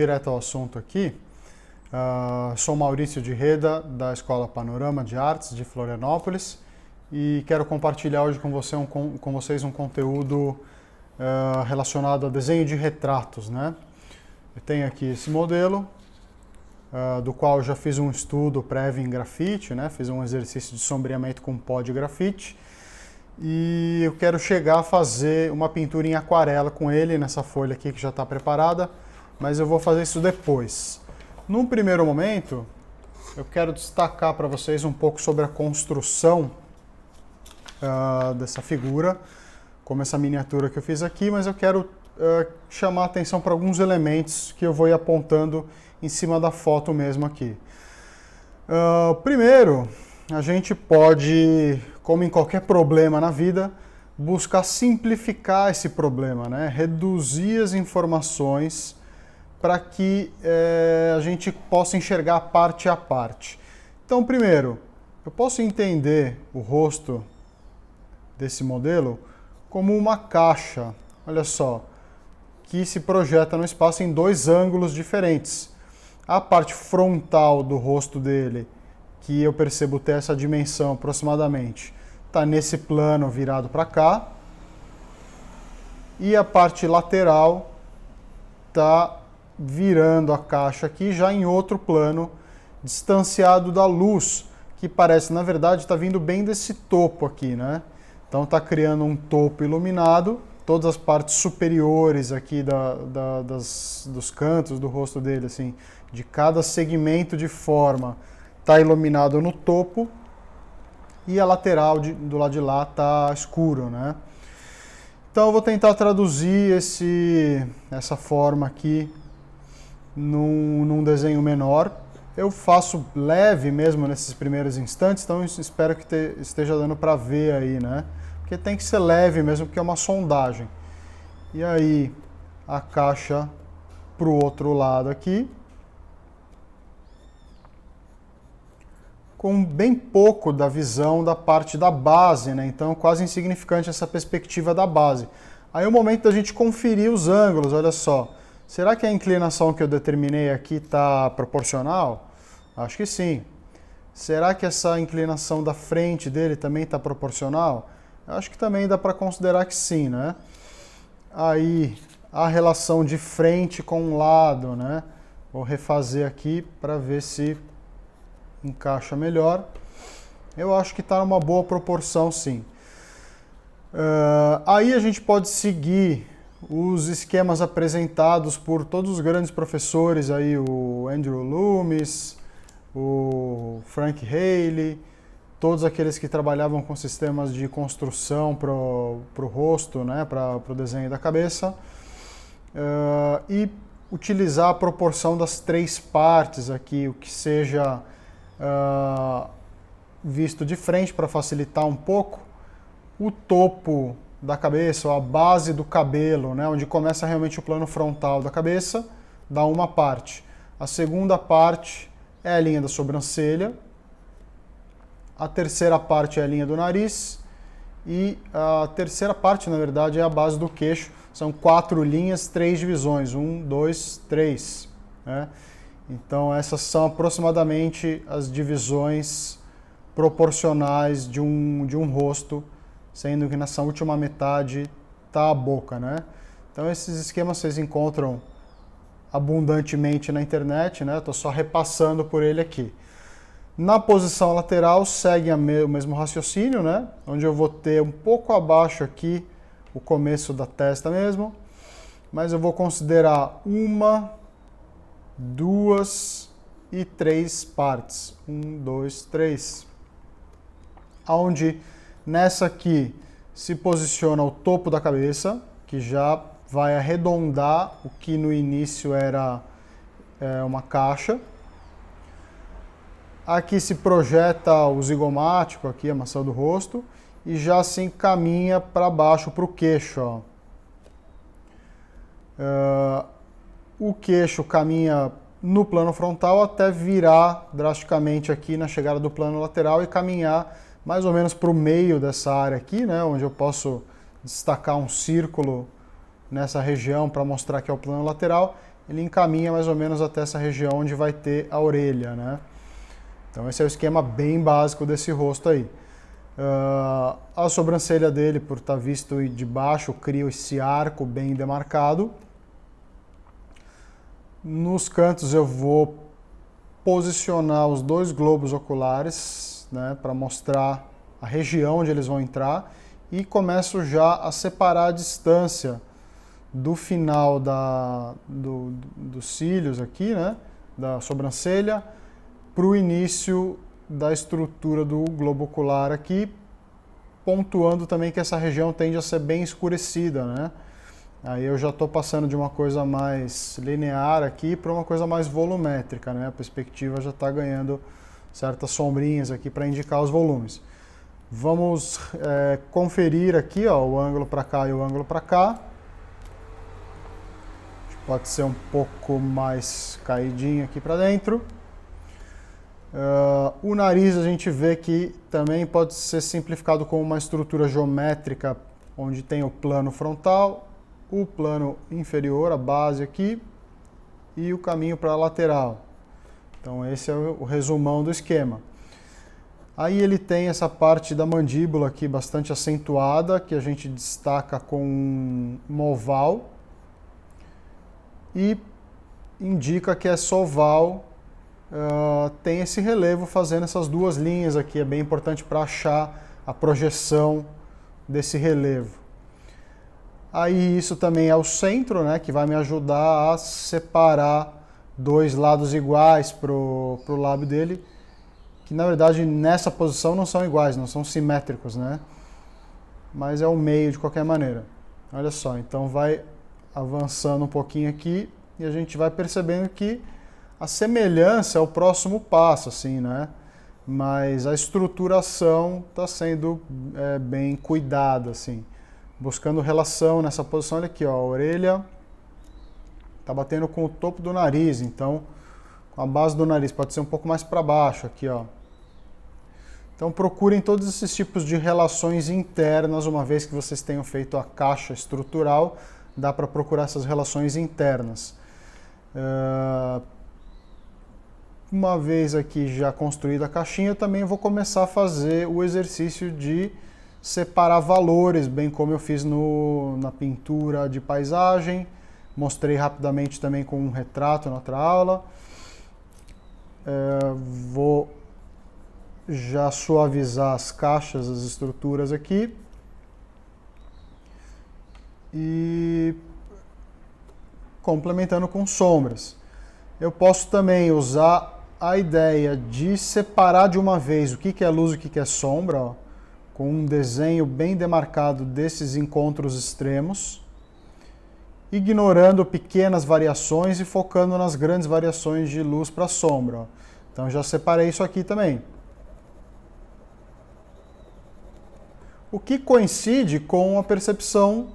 direto ao assunto aqui. Sou Maurício de Reda, da Escola Panorama de Artes de Florianópolis, e quero compartilhar hoje com vocês um conteúdo relacionado a desenho de retratos, né? Eu tenho aqui esse modelo, do qual eu já fiz um estudo prévio em grafite, né? Fiz um exercício de sombreamento com pó de grafite, e eu quero chegar a fazer uma pintura em aquarela com ele, nessa folha aqui que já está preparada, mas eu vou fazer isso depois. Num primeiro momento, eu quero destacar para vocês um pouco sobre a construção dessa figura, como essa miniatura que eu fiz aqui, mas eu quero chamar a atenção para alguns elementos que eu vou ir apontando em cima da foto mesmo aqui. Primeiro, a gente pode, como em qualquer problema na vida, buscar simplificar esse problema, né? Reduzir as informações para que a gente possa enxergar parte a parte. Então, primeiro, eu posso entender o rosto desse modelo como uma caixa, olha só, que se projeta no espaço em dois ângulos diferentes. A parte frontal do rosto dele, que eu percebo ter essa dimensão aproximadamente, está nesse plano virado para cá, e a parte lateral está virando a caixa aqui já em outro plano, distanciado da luz, que parece, na verdade, está vindo bem desse topo aqui, né? Então está criando um topo iluminado, todas as partes superiores aqui dos cantos do rosto dele, assim, de cada segmento de forma, está iluminado no topo, e a lateral do lado de lá está escuro, né? Então eu vou tentar traduzir essa forma aqui num desenho menor. Eu faço leve mesmo nesses primeiros instantes, então eu espero que esteja dando para ver aí, né? Porque tem que ser leve mesmo, porque é uma sondagem. E aí a caixa para o outro lado aqui, com bem pouco da visão da parte da base, né? Então quase insignificante essa perspectiva da base. Aí é o momento da gente conferir os ângulos, olha só. Será que a inclinação que eu determinei aqui está proporcional? Acho que sim. Será que essa inclinação da frente dele também está proporcional? Acho que também dá para considerar que sim, né? Aí a relação de frente com lado, né? Vou refazer aqui para ver se encaixa melhor. Eu acho que está numa boa proporção, sim. Aí a gente pode seguir os esquemas apresentados por todos os grandes professores, aí, o Andrew Loomis, o Frank Haley, todos aqueles que trabalhavam com sistemas de construção para o rosto, né, para o desenho da cabeça, e utilizar a proporção das três partes aqui, o que seja visto de frente para facilitar um pouco, o topo da cabeça, ou a base do cabelo, né, onde começa realmente o plano frontal da cabeça, dá uma parte. A segunda parte é a linha da sobrancelha, a terceira parte é a linha do nariz, e a terceira parte, na verdade, é a base do queixo. São 4 linhas, 3 divisões, 1, 2, 3. Né? Então essas são aproximadamente as divisões proporcionais de um rosto, sendo que nessa última metade está a boca, né? Então esses esquemas vocês encontram abundantemente na internet, né? Estou só repassando por ele aqui. Na posição lateral segue o mesmo raciocínio, né? Onde eu vou ter um pouco abaixo aqui o começo da testa mesmo, mas eu vou considerar 1, 2 e 3 partes. 1, 2, 3. Onde nessa aqui se posiciona o topo da cabeça, que já vai arredondar o que no início era uma caixa. Aqui se projeta o zigomático, aqui a maçã do rosto, e já se encaminha para baixo, para o queixo. Ó. O queixo caminha no plano frontal até virar drasticamente aqui na chegada do plano lateral e caminhar mais ou menos para o meio dessa área aqui, né, onde eu posso destacar um círculo nessa região para mostrar que é o plano lateral. ele encaminha mais ou menos até essa região onde vai ter a orelha, né? Então esse é o esquema bem básico desse rosto aí. A sobrancelha dele, por estar visto de baixo, cria esse arco bem demarcado. Nos cantos eu vou posicionar os dois globos oculares, né, para mostrar a região onde eles vão entrar, e começo já a separar a distância do final dos cílios aqui, né, da sobrancelha, para o início da estrutura do globo ocular aqui, pontuando também que essa região tende a ser bem escurecida, né? Aí eu já estou passando de uma coisa mais linear aqui para uma coisa mais volumétrica, né? A perspectiva já está ganhando certas sombrinhas aqui para indicar os volumes. Vamos conferir aqui, ó, o ângulo para cá e o ângulo para cá. Pode ser um pouco mais caidinho aqui para dentro. O nariz a gente vê que também pode ser simplificado como uma estrutura geométrica, onde tem o plano frontal, o plano inferior, a base aqui, e o caminho para a lateral. Então esse é o resumão do esquema. Aí ele tem essa parte da mandíbula aqui bastante acentuada, que a gente destaca com um oval, e indica que é soval. Tem esse relevo fazendo essas duas linhas aqui, é bem importante para achar a projeção desse relevo. Aí isso também é o centro, né, que vai me ajudar a separar dois lados iguais pro lábio dele, que na verdade nessa posição não são iguais, não são simétricos, né? Mas é o meio de qualquer maneira. Olha só, então vai avançando um pouquinho aqui e a gente vai percebendo que a semelhança é o próximo passo, assim, né? Mas a estruturação está sendo bem cuidada, assim. Buscando relação nessa posição, olha aqui, ó, a orelha está batendo com o topo do nariz, então com a base do nariz pode ser um pouco mais para baixo aqui, ó. Então procurem todos esses tipos de relações internas, uma vez que vocês tenham feito a caixa estrutural, dá para procurar essas relações internas. Uma vez aqui já construída a caixinha, eu também vou começar a fazer o exercício de separar valores, bem como eu fiz na pintura de paisagem. Mostrei rapidamente também com um retrato na outra aula. Vou já suavizar as caixas, as estruturas aqui. E complementando com sombras. Eu posso também usar a ideia de separar de uma vez o que é luz e o que é sombra, ó, com um desenho bem demarcado desses encontros extremos, ignorando pequenas variações e focando nas grandes variações de luz para sombra. Ó. Então já separei isso aqui também. O que coincide com a percepção,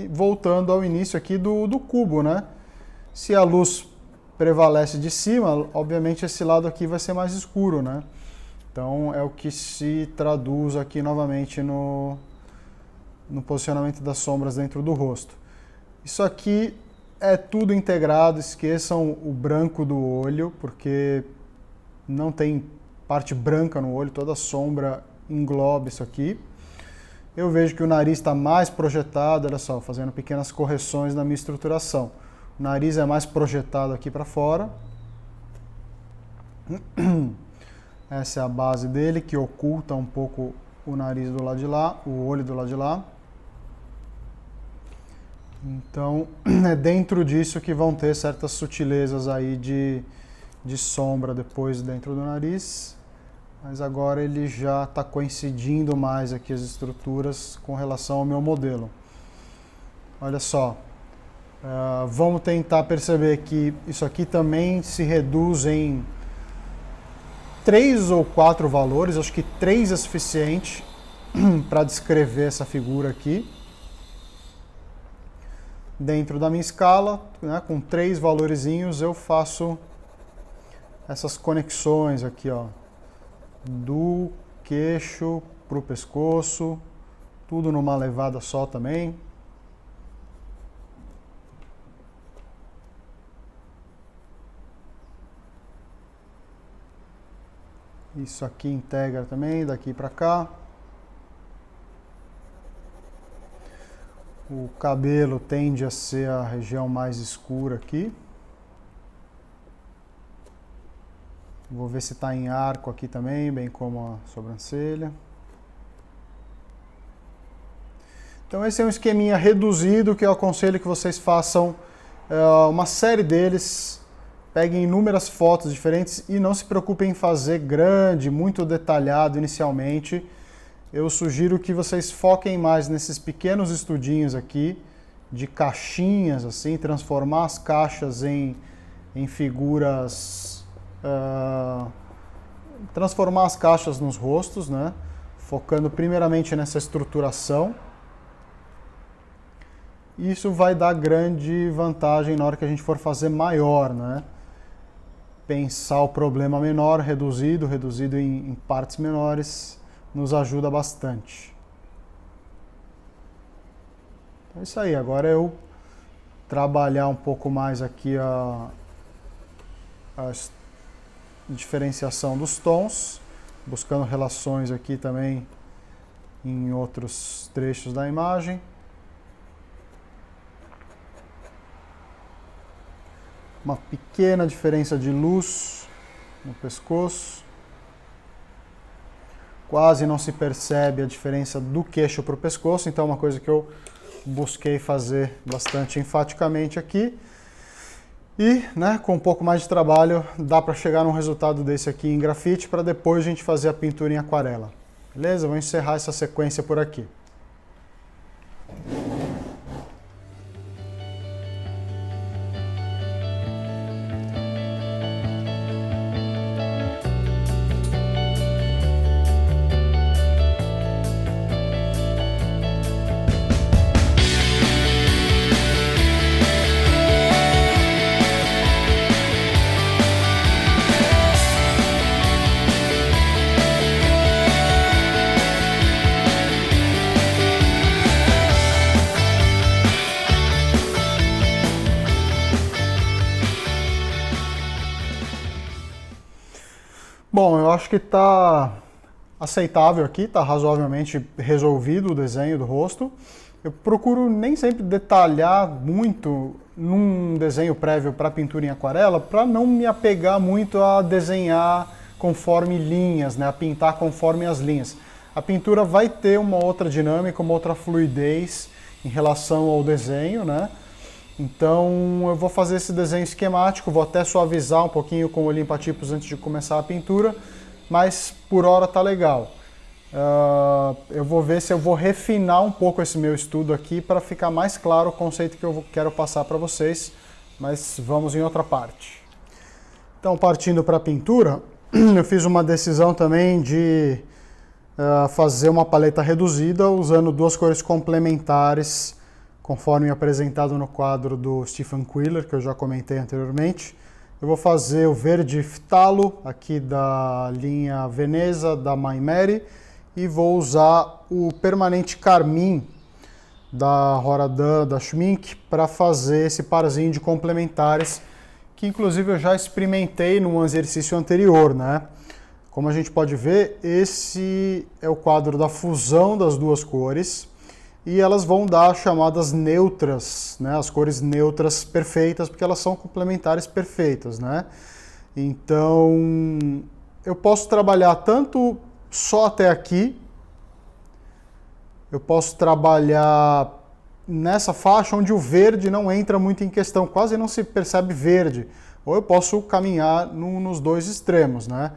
voltando ao início aqui do cubo, né? Se a luz prevalece de cima, obviamente esse lado aqui vai ser mais escuro, né? Então é o que se traduz aqui novamente no posicionamento das sombras dentro do rosto. Isso aqui é tudo integrado, esqueçam o branco do olho, porque não tem parte branca no olho, toda a sombra engloba isso aqui. Eu vejo que o nariz está mais projetado, olha só, fazendo pequenas correções na minha estruturação. O nariz é mais projetado aqui para fora. Essa é a base dele, que oculta um pouco o nariz do lado de lá, o olho do lado de lá. Então, é dentro disso que vão ter certas sutilezas aí de sombra depois dentro do nariz. Mas agora ele já está coincidindo mais aqui as estruturas com relação ao meu modelo. Olha só. Vamos tentar perceber que isso aqui também se reduz em 3 ou 4 valores, acho que 3 é suficiente para descrever essa figura aqui. Dentro da minha escala, né, com 3 valorezinhos, eu faço essas conexões aqui, ó, do queixo para o pescoço, tudo numa levada só também. Isso aqui integra também, daqui para cá. O cabelo tende a ser a região mais escura aqui. Vou ver se está em arco aqui também, bem como a sobrancelha. Então esse é um esqueminha reduzido que eu aconselho que vocês façam uma série deles. Peguem inúmeras fotos diferentes e não se preocupem em fazer grande, muito detalhado inicialmente. Eu sugiro que vocês foquem mais nesses pequenos estudinhos aqui, de caixinhas, assim, transformar as caixas em figuras, transformar as caixas nos rostos, né? Focando primeiramente nessa estruturação. Isso vai dar grande vantagem na hora que a gente for fazer maior, né? Pensar o problema menor, reduzido em partes menores, nos ajuda bastante. É isso aí, agora eu trabalhar um pouco mais aqui a diferenciação dos tons, buscando relações aqui também em outros trechos da imagem. Uma pequena diferença de luz no pescoço. Quase não se percebe a diferença do queixo para o pescoço, então é uma coisa que eu busquei fazer bastante enfaticamente aqui. E, né, com um pouco mais de trabalho, dá para chegar num resultado desse aqui em grafite para depois a gente fazer a pintura em aquarela. Beleza? Vou encerrar essa sequência por aqui. Bom, eu acho que está aceitável aqui, está razoavelmente resolvido o desenho do rosto. Eu procuro nem sempre detalhar muito num desenho prévio para pintura em aquarela, para não me apegar muito a desenhar conforme linhas, né, a pintar conforme as linhas. A pintura vai ter uma outra dinâmica, uma outra fluidez em relação ao desenho, né? Então eu vou fazer esse desenho esquemático, vou até suavizar um pouquinho com o limpa-tipos antes de começar a pintura, mas por hora tá legal. Eu vou ver se eu vou refinar um pouco esse meu estudo aqui para ficar mais claro o conceito que eu quero passar para vocês, mas vamos em outra parte. Então, partindo para a pintura, eu fiz uma decisão também de fazer uma paleta reduzida usando duas cores complementares, conforme apresentado no quadro do Stephen Quiller, que eu já comentei anteriormente. Eu vou fazer o verde Phtalo, aqui da linha Veneza, da My Mary, e vou usar o permanente Carmim, da Horadan, da Schmink, para fazer esse parzinho de complementares, que inclusive eu já experimentei num exercício anterior, né? Como a gente pode ver, esse é o quadro da fusão das duas cores, e elas vão dar chamadas neutras, né? As cores neutras perfeitas, porque elas são complementares perfeitas, né? Então, eu posso trabalhar tanto só até aqui, eu posso trabalhar nessa faixa onde o verde não entra muito em questão, quase não se percebe verde, ou eu posso caminhar nos dois extremos, né?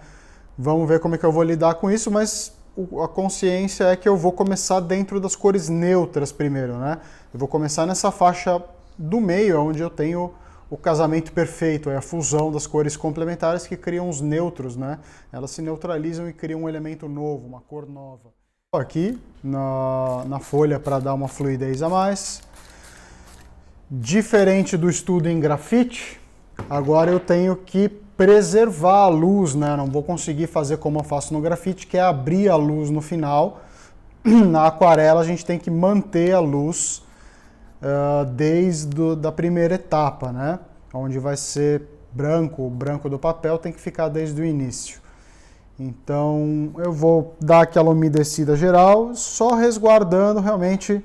Vamos ver como é que eu vou lidar com isso, mas a consciência é que eu vou começar dentro das cores neutras primeiro, né? Eu vou começar nessa faixa do meio, onde eu tenho o casamento perfeito, é a fusão das cores complementares que criam os neutros, né? Elas se neutralizam e criam um elemento novo, uma cor nova. Aqui na folha para dar uma fluidez a mais. Diferente do estudo em grafite, agora eu tenho que preservar a luz, né? Não vou conseguir fazer como eu faço no grafite, que é abrir a luz no final. Na aquarela a gente tem que manter a luz desde a primeira etapa, né? Onde vai ser branco, o branco do papel tem que ficar desde o início. Então eu vou dar aquela umedecida geral, só resguardando realmente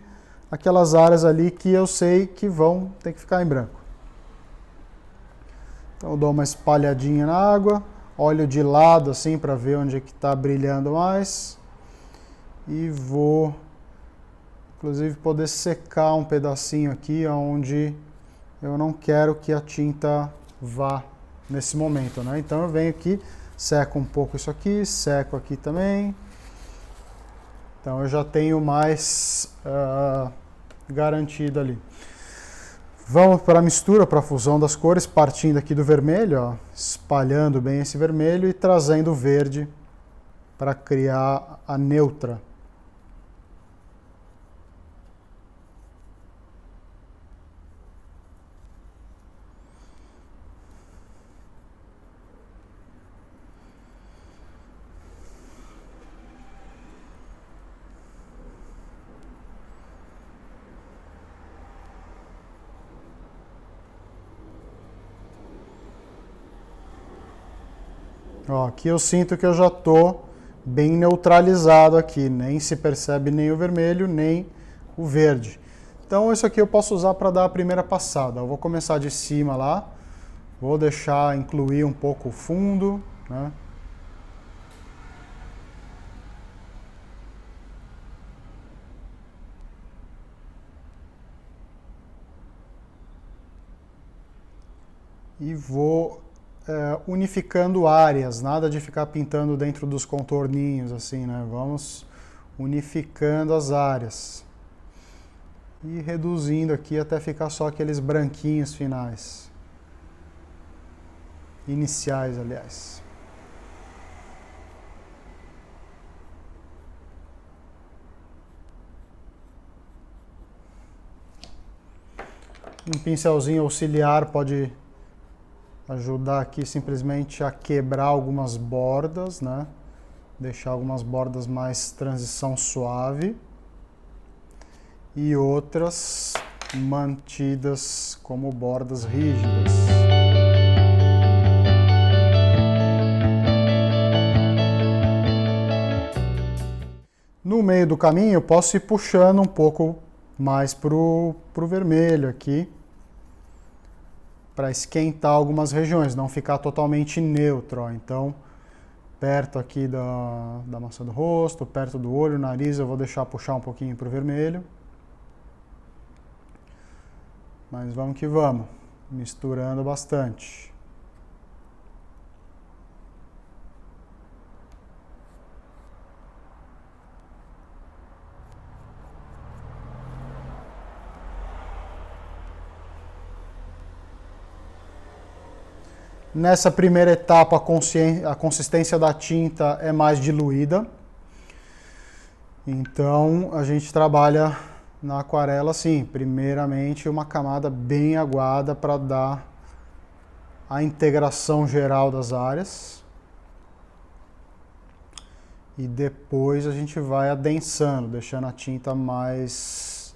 aquelas áreas ali que eu sei que vão ter que ficar em branco. Então eu dou uma espalhadinha na água, olho de lado assim para ver onde é que está brilhando mais. E vou, inclusive, poder secar um pedacinho aqui onde eu não quero que a tinta vá nesse momento, né? Então eu venho aqui, seco um pouco isso aqui, seco aqui também. Então eu já tenho mais garantido ali. Vamos para a mistura, para a fusão das cores, partindo aqui do vermelho, ó, espalhando bem esse vermelho e trazendo o verde para criar a neutra. Ó, aqui eu sinto que eu já estou bem neutralizado aqui, nem se percebe nem o vermelho, nem o verde. Então isso aqui eu posso usar para dar a primeira passada. Eu vou começar de cima lá, vou deixar incluir um pouco o fundo, né? E vou unificando áreas, nada de ficar pintando dentro dos contorninhos assim, né? Vamos unificando as áreas. E reduzindo aqui até ficar só aqueles branquinhos finais. Iniciais, aliás. Um pincelzinho auxiliar pode ajudar aqui simplesmente a quebrar algumas bordas, né? Deixar algumas bordas mais transição suave e outras mantidas como bordas rígidas. No meio do caminho eu posso ir puxando um pouco mais pro vermelho aqui, para esquentar algumas regiões, não ficar totalmente neutro. Ó. Então, perto aqui da maçã do rosto, perto do olho, nariz, eu vou deixar puxar um pouquinho para o vermelho. Mas vamos que vamos, misturando bastante. Nessa primeira etapa, a consistência da tinta é mais diluída. Então, a gente trabalha na aquarela assim, primeiramente uma camada bem aguada para dar a integração geral das áreas. E depois a gente vai adensando, deixando a tinta mais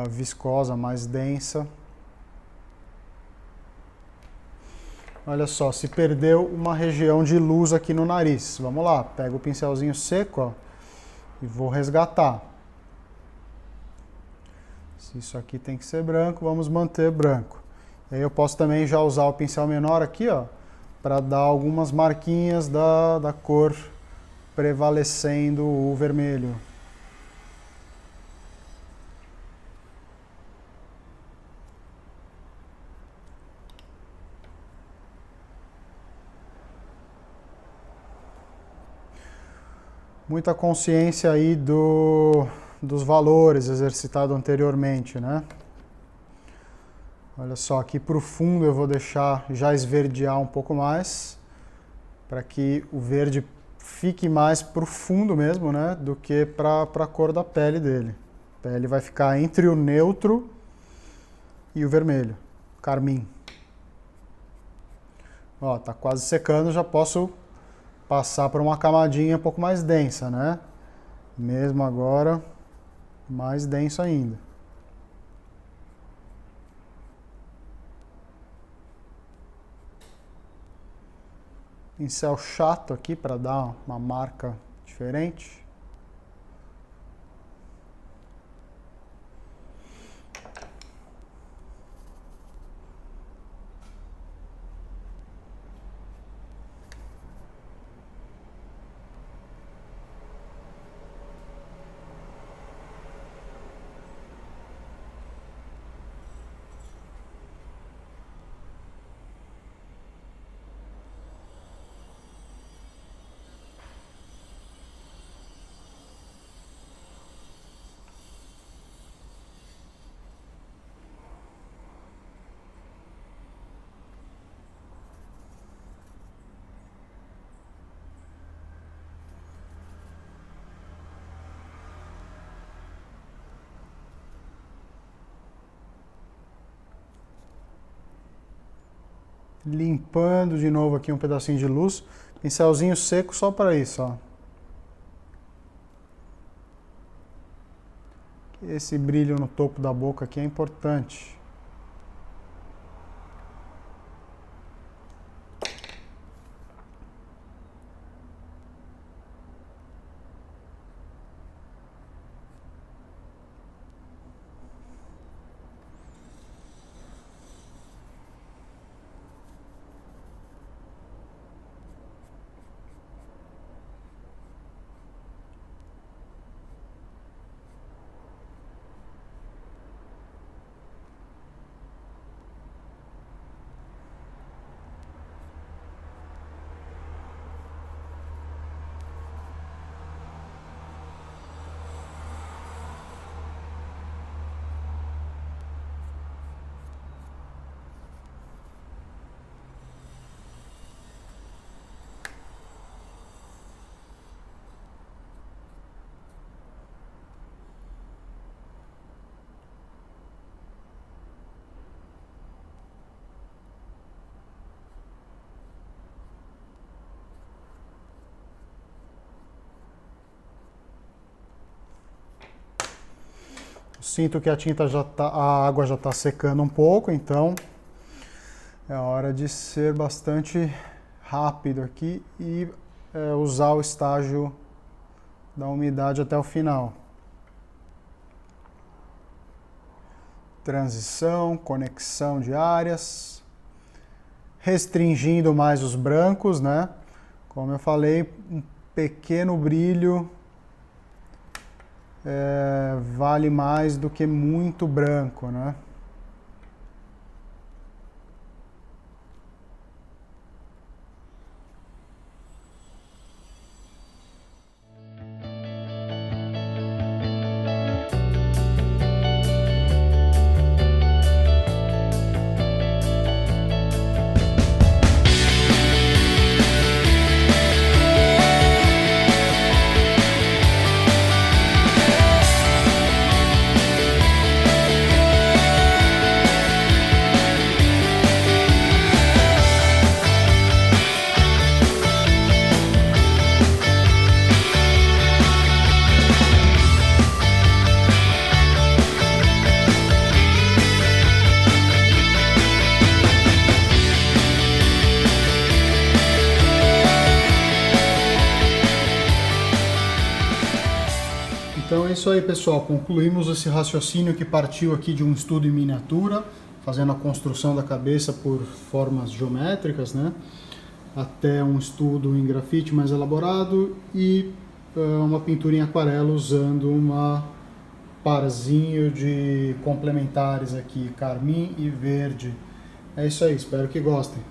viscosa, mais densa. Olha só, se perdeu uma região de luz aqui no nariz. Vamos lá, pego o pincelzinho seco, ó, e vou resgatar. Se isso aqui tem que ser branco, vamos manter branco. E aí eu posso também já usar o pincel menor aqui, ó, para dar algumas marquinhas da cor prevalecendo o vermelho. Muita consciência aí dos valores exercitados anteriormente, né? Olha só, aqui para o fundo eu vou deixar já esverdear um pouco mais, para que o verde fique mais para o fundo mesmo, né? Do que para a cor da pele dele. A pele vai ficar entre o neutro e o vermelho, carmim. Ó, tá quase secando, já posso passar para uma camadinha um pouco mais densa, né? Mesmo agora, mais denso ainda. Pincel chato aqui para dar uma marca diferente. Limpando de novo aqui um pedacinho de luz. Pincelzinho seco só para isso, ó. Esse brilho no topo da boca aqui é importante. Sinto que a tinta já tá, a água já está secando um pouco, então é hora de ser bastante rápido aqui e usar o estágio da umidade até o final. Transição, conexão de áreas, restringindo mais os brancos, né? Como eu falei, um pequeno brilho vale mais do que muito branco, né? Então é isso aí, pessoal. Concluímos esse raciocínio que partiu aqui de um estudo em miniatura, fazendo a construção da cabeça por formas geométricas, né? Até um estudo em grafite mais elaborado e uma pintura em aquarela usando uma parzinho de complementares aqui, carmim e verde. É isso aí, espero que gostem.